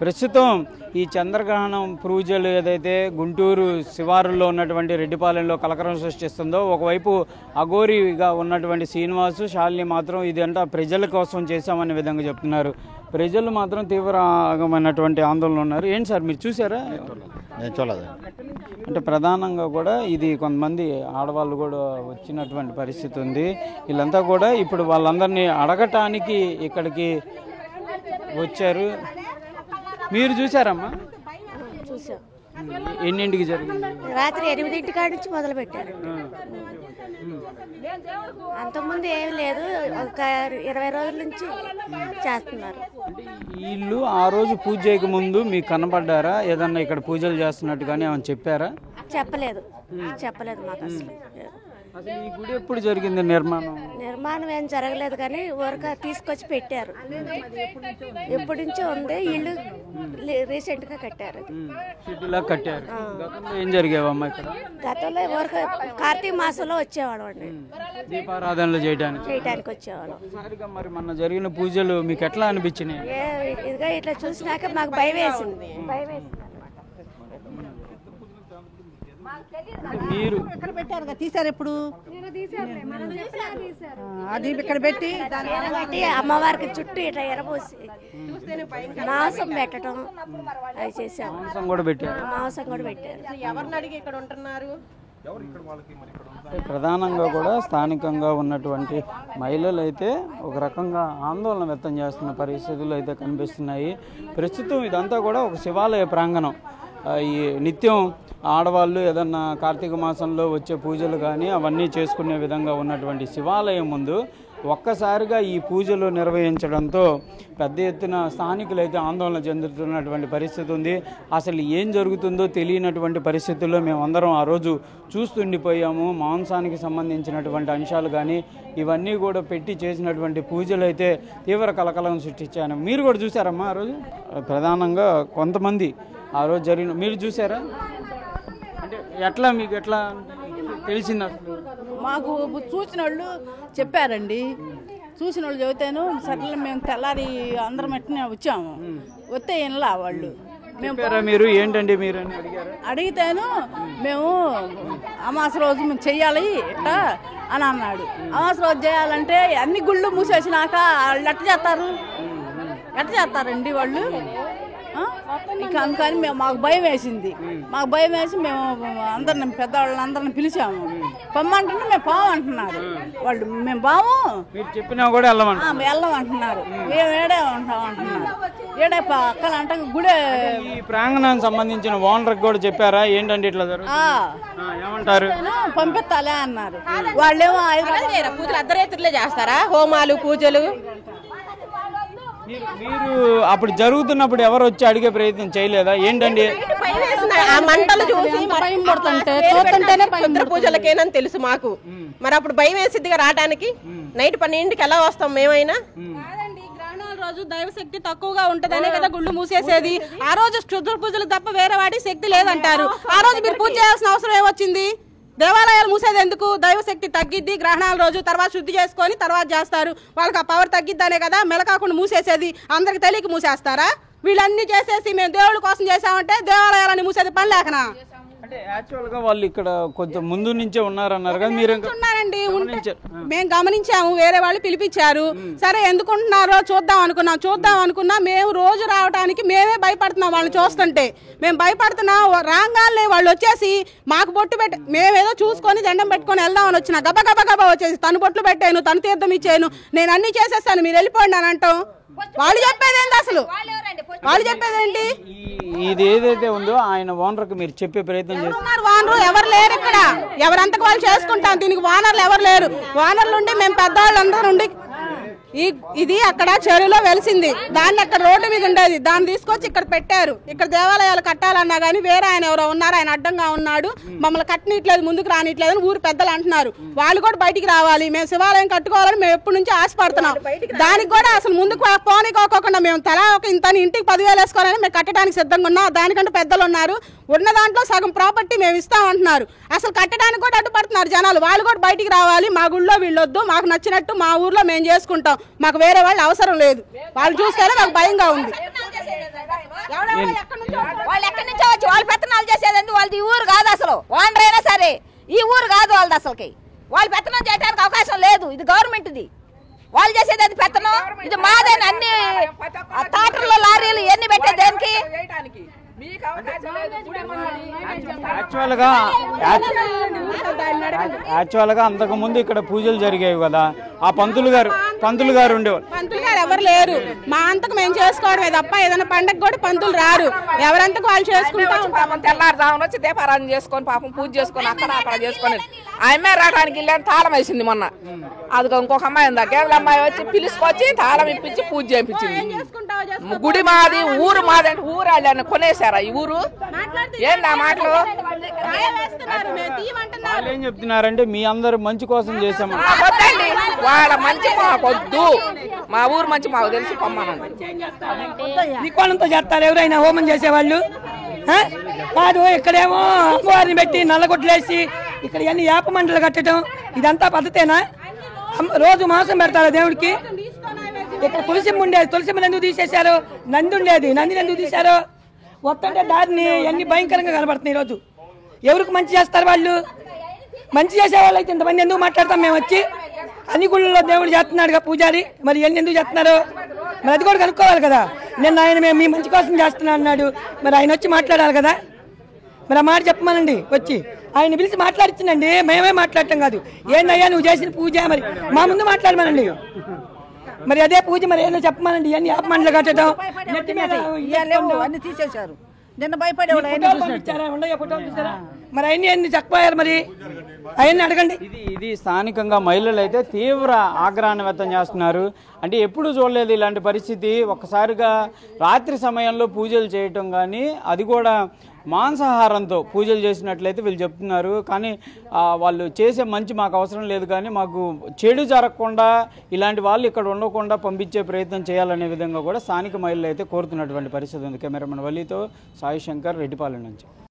ప్రస్తుతం ఈ చంద్రగ్రహణం పూజలు ఏదైతే గుంటూరు శివారుల్లో ఉన్నటువంటి రెడ్డిపాలెంలో కలకరం సృష్టిస్తుందో, ఒకవైపు అఘోరిగా ఉన్నటువంటి శ్రీనివాసు, శాలిని మాత్రం ఇదంతా ప్రజల కోసం చేశామనే విధంగా చెప్తున్నారు. ప్రజలు మాత్రం తీవ్రమైనటువంటి ఆందోళన ఉన్నారు. ఏంటి సార్ మీరు చూసారా? నేను చూడలేదు. అంటే ప్రధానంగా కూడా ఇది కొంతమంది ఆడవాళ్ళు కూడా వచ్చినటువంటి పరిస్థితి ఉంది. వీళ్ళంతా కూడా ఇప్పుడు వాళ్ళందరినీ అడగటానికి ఇక్కడికి వచ్చారు. మీరు చూసారమ్మా? చూసాం. ఎన్నింటికి జరిగింది? రాత్రి 8 కాడి నుంచి మొదలు పెట్టారు. అంతకుముందు ఏమి లేదు, ఒక 20 రోజుల నుంచి చేస్తున్నారు. వీళ్ళు ఆ రోజు పూజ చేయక ముందు మీకు కనపడ్డారా? ఏదన్నా ఇక్కడ పూజలు చేస్తున్నట్టు కానీ ఏమైనా చెప్పారా? చెప్పలేదు మాకు అసలు. అసలు ఈ గుడి ఎప్పుడు జరిగింది నిర్మాణం ఏం జరగలేదు, కానీ ఊరక తీసుకొచ్చి పెట్టారు. ఎప్పటి నుంచో ఉంది. ఇల్లు రీసెంట్ గా కట్టారు. కట్టారు. ఏం జరిగేవమ్మా ఇక్కడ? గతంలో ఊరక కార్తీక మాసంలో వచ్చేవాళ్ళం అండి, దీపారాధనలు చేయడానికి వచ్చేవాళ్ళం. మరి మొన్న జరిగిన పూజలు మీకు ఎట్లా అనిపించినాయి? ఇదిగా ఇట్లా చూసినాక మాకు భయం వేసింది. మీరు ఇక్కడ పెట్టారు, తీసారు ఎప్పుడు? అది ఇక్కడ పెట్టి అమ్మవారికి చుట్టూ ఇట్లా ఎరబోసి మాంసం పెట్టడం అవి చేసాము. మాంసం కూడా పెట్టారు. ఎవరిని అడిగి ఇక్కడ ఉంటున్నారు? ప్రధానంగా కూడా స్థానికంగా ఉన్నటువంటి మహిళలు అయితే ఒక రకంగా ఆందోళన వ్యక్తం చేస్తున్న పరిస్థితులు అయితే కనిపిస్తున్నాయి. ప్రస్తుతం ఇదంతా కూడా ఒక శివాలయ ప్రాంగణం. ఈ నిత్యం ఆడవాళ్ళు ఏదన్నా కార్తీక మాసంలో వచ్చే పూజలు కానీ అవన్నీ చేసుకునే విధంగా ఉన్నటువంటి శివాలయం ముందు ఒక్కసారిగా ఈ పూజలు నిర్వహించడంతో పెద్ద ఎత్తున స్థానికులు అయితే ఆందోళన చెందుతున్నటువంటి పరిస్థితి ఉంది. అసలు ఏం జరుగుతుందో తెలియనటువంటి పరిస్థితుల్లో మేమందరం ఆ రోజు చూస్తుండిపోయాము. మాంసానికి సంబంధించినటువంటి అంశాలు కానీ ఇవన్నీ కూడా పెట్టి చేసినటువంటి పూజలు అయితే తీవ్ర కలకలం సృష్టించాను. మీరు కూడా చూసారమ్మా ఆ రోజు? ప్రధానంగా కొంతమంది ఆ రోజు జరిగిన మీరు చూసారా? అంటే ఎట్లా మీకు ఎట్లా తెలిసింది? అసలు మాకు చూసిన వాళ్ళు చెప్పారండి. చూసిన వాళ్ళు చెబితేను సర్లే మేము తెల్లారి అందరం ఎట్నే వచ్చాము. వస్తే ఇన్లా వాళ్ళు మీరు ఏంటండి మీరు అడిగితేను మేము అమాస రోజు మేము చెయ్యాలి ఇట్టా అని అన్నాడు. అమాస రోజు చేయాలంటే అన్ని గుళ్ళు మూసేసినాక వాళ్ళు ఎట్ట చేస్తారండి వాళ్ళు? కానీ మాకు భయం వేసింది. మేము అందరిని పెద్దవాళ్ళని అందరిని పిలిచాము. పొమ్మంటుంటే మేము పామంటున్నారు వాళ్ళు. మేము బాము చెప్పినా కూడా వెళ్ళమంటున్నారు. మేము ఏడే ఉంటాం అంటున్నారు. ఏడే అక్కడ అంటే గుడే ప్రాంగణానికి సంబంధించిన ఓనర్ కూడా చెప్పారా ఏంటంటే ఇట్లా ఏమంటారు? పంపిస్తాలే అన్నారు. వాళ్ళేమో పూజలు అర్ధరాత్రులే చేస్తారా? హోమాలు పూజలు మీరు అప్పుడు జరుగుతున్నప్పుడు ఎవరు వచ్చి అడిగే ప్రయత్నం చేయలేదా ఏంటండి? ఆ మంటలు చూసి భయం పడుతుంటే పూజలకేనని తెలుసు మాకు. మరి అప్పుడు భయం వేసిద్దిగా రావడానికి. నైట్ 12కి ఎలా వస్తాం మేమైనా? రోజు దైవశక్తి తక్కువగా ఉంటదనే కదా గుళ్ళు మూసేసేది. ఆ రోజు క్షుద్ర పూజలు తప్ప వేరే వాటి శక్తి లేదంటారు. ఆ రోజు మీరు పూజ చేయాల్సిన అవసరం ఏమొచ్చింది? దేవాలయాలు మూసేది ఎందుకు? దైవశక్తి తగ్గిద్ది గ్రహణాల రోజు, తర్వాత శుద్ధి చేసుకొని తర్వాత చేస్తారు. వాళ్ళకి ఆ పవర్ తగ్గిద్దనే కదా మెలకాకుండా మూసేసేది. అందరికి తెలియక మూసేస్తారా? వీళ్ళన్నీ చేసేసి మేము దేవుడి కోసం చేసామంటే దేవాలయాలని మూసేది పని లేకనా? అంటే యాక్చువల్ గా వాళ్ళు ఇక్కడ కొంచెం ముందు నుంచే ఉన్నారన్నారు కదా మీరు? ఉన్నారండి, మేము గమనించాము. వేరే వాళ్ళు పిలిపించారు. సరే ఎందుకుంటున్నారో చూద్దాం అనుకున్నా. మేము రోజు రావడానికి మేమే భయపడుతున్నాం. వాళ్ళని చూస్తుంటే మేము భయపడుతున్నాం. రాగానే వాళ్ళు వచ్చేసి మాకు బొట్టు పెట్టి మేమేదో చూసుకొని దండం పెట్టుకొని వెళ్దామని వచ్చిన గబగబా వచ్చేసి తను బొట్లు పెట్టాను, తను తీర్థం ఇచ్చాను, నేను అన్ని చేసేస్తాను, మీరు వెళ్ళిపోండి అని అంటాం. వాళ్ళు చెప్పేదేంటి అసలు? వాళ్ళు చెప్పేదేంటి? ఇది ఏదైతే ఉందో ఆయన ఓనర్కి మీరు చెప్పే ప్రయత్నం చేస్తున్నారు. ఓనర్ ఎవరు లేరు ఇక్కడ. ఎవరంతకు వాళ్ళు చేసుకుంటాం. దీనికి ఓనర్లు ఎవరు లేరు. ఓనర్లు ఉండి మేము పెద్దవాళ్ళందరూ ఉండి ఇది అక్కడ చెరువులో వెలిసింది. దాన్ని అక్కడ రోడ్డు మీద ఉండేది. దాన్ని తీసుకొచ్చి ఇక్కడ పెట్టారు. ఇక్కడ దేవాలయాలు కట్టాలన్నా కానీ వేరే ఆయన ఎవరో ఉన్నారు, ఆయన అడ్డంగా ఉన్నాడు, మమ్మల్ని కట్టనీయట్లేదు, ముందుకు రానిట్లేదు అని ఊరు పెద్దలు అంటున్నారు. వాళ్ళు కూడా బయటికి రావాలి, మేము శివాలయం కట్టుకోవాలని మేము ఎప్పటి నుంచి ఆశపడుతున్నాం. దానికి కూడా అసలు ముందుకు పోనీకోకుండా మేము తలా ఒక ఇంత ఇంటికి 10,000 వేసుకోవాలని మేము కట్టడానికి సిద్ధంగా ఉన్నాం. దానికంటే పెద్దలు ఉన్నారు, ఉన్న దాంట్లో సగం ప్రాపర్టీ మేము ఇస్తామంటున్నారు. అసలు కట్టడానికి కూడా అడ్డుపడుతున్నారు జనాలు. వాళ్ళు కూడా బయటికి రావాలి, మా గుళ్ళో వీళ్ళొద్దు, మాకు నచ్చినట్టు మా ఊర్లో మేము చేసుకుంటాం, మాకు వేరే వాళ్ళు అవసరం లేదు. వాళ్ళు చూస్తేనే మాకు భయంగా ఉంది. వాళ్ళు ఎక్కడి నుంచో వచ్చి వాళ్ళు పెత్తనాలు చేసేదండి. వాళ్ళది ఈ ఊరు కాదు, అసలు ఓనర్ అయినా సరే ఈ ఊరు కాదు వాళ్ళది. అసలుకి వాళ్ళు పెత్తనం చేయడానికి అవకాశం లేదు. ఇది గవర్నమెంట్ది. వాళ్ళు చేసేది అది పెత్తనం, ఇది మాదేని. అన్ని టాటర్లు లారీలు ఎన్ని పెట్టే దేనికి? యాక్చువల్గా అంతకు ముందు ఇక్కడ పూజలు జరిగేవి కదా, ఆ పంతులు గారు ఉండేవాళ్ళు. పంతులు గారు ఎవరు లేరు. మా అంతకు మేము చేసుకోవడమే తప్ప ఏదైనా పండగ కూడా పంతులు రారు. ఎవరంతకు వాళ్ళు చేసుకుంటాం. తెల్లారుజామున వచ్చి దీపారాధన చేసుకొని పాపం పూజ చేసుకొని అక్కడ చేసుకొని ఆమె రావడానికి వెళ్ళాను. తాళం వేసింది మొన్న. అది ఇంకొక అమ్మాయి ఉందా, గేదెల అమ్మాయి వచ్చి పిలుచుకొచ్చి తాళం ఇప్పించి పూజ చేయించింది. గుడి మాది, ఊరు మాది అంటే ఊరు వాళ్ళని కొనేసారా ఈ ఊరు? ఏంది ఆ మాటలు? వాళ్ళు ఏం చెప్తున్నారంటే మీ అందరు మంచి కోసం చేసాము. వద్దండి, వాళ్ళ మంచి మాకొద్దు, మా ఊరు మంచి మాకు తెలుసు. పొమ్మనండి. నికోణంతో చేస్తారు ఎవరైనా హోమం చేసేవాళ్ళు కాదు. ఇక్కడేమో అమ్మవారిని పెట్టి నల్లగొడ్లేసి ఇక్కడ ఎన్ని యాప మండలు కట్టడం, ఇదంతా పద్ధతేనా? రోజు మాంసం పెడతారా దేవుడికి? ఇక్కడ తులసిమ్మ ఉండేది, తులసిమ్మని ఎందుకు తీసేశారు? నంది ఉండేది, నందిని ఎందుకు తీశారు? వస్తుంటే దారిని ఎన్ని భయంకరంగా కనబడుతున్నాయి. ఈరోజు ఎవరికి మంచి చేస్తారు వాళ్ళు? మంచి చేసేవాళ్ళు అయితే ఇంతమంది ఎందుకు మాట్లాడతాం మేము వచ్చి? అన్ని గుళ్ళలో దేవుడు చేస్తున్నాడుగా పూజారి, మరి ఎన్ని ఎందుకు చేస్తున్నారు? మరి అది కూడా కనుక్కోవాలి కదా. నిన్న ఆయన మేము మీ మంచి కోసం చేస్తున్నా అన్నాడు, మరి ఆయన వచ్చి మాట్లాడాలి కదా. మరి ఆ మాట చెప్పమనండి, వచ్చి ఆయన పిలిచి మాట్లాడిచ్చిందండి, మేమే మాట్లాడటం కాదు. ఏందయ్యా నువ్వు చేసిన పూజ, మరి మా ముందు మాట్లాడమనండి. మరి అదే పూజ మరి ఏదో చెప్పమనండి. ఇవన్నీ యాప మండలు కట్టడం అన్ని తీసేశారు. నిన్న భయపడే మరి అవన్నీ ఎన్ని చెప్పారు, మరి అవన్నీ అడగండి. ఇది స్థానికంగా మహిళలు అయితే తీవ్ర ఆగ్రహాన్ని వ్యక్తం చేస్తున్నారు. అంటే ఎప్పుడు చూడలేదు ఇలాంటి పరిస్థితి. ఒక్కసారిగా రాత్రి సమయంలో పూజలు చేయటం కానీ, అది కూడా మాంసాహారంతో పూజలు చేసినట్లయితే వీళ్ళు చెప్తున్నారు. కానీ వాళ్ళు చేసే మంచి మాకు అవసరం లేదు, కానీ మాకు చెడు జరగకుండా ఇలాంటి వాళ్ళు ఇక్కడ ఉండకుండా పంపించే ప్రయత్నం చేయాలనే విధంగా కూడా స్థానిక మహిళలు అయితే కోరుతున్నటువంటి పరిస్థితి ఉంది. కెమెరామెన్ వల్లితో సాయి శంకర్, రెడ్డిపాలెం నుంచి.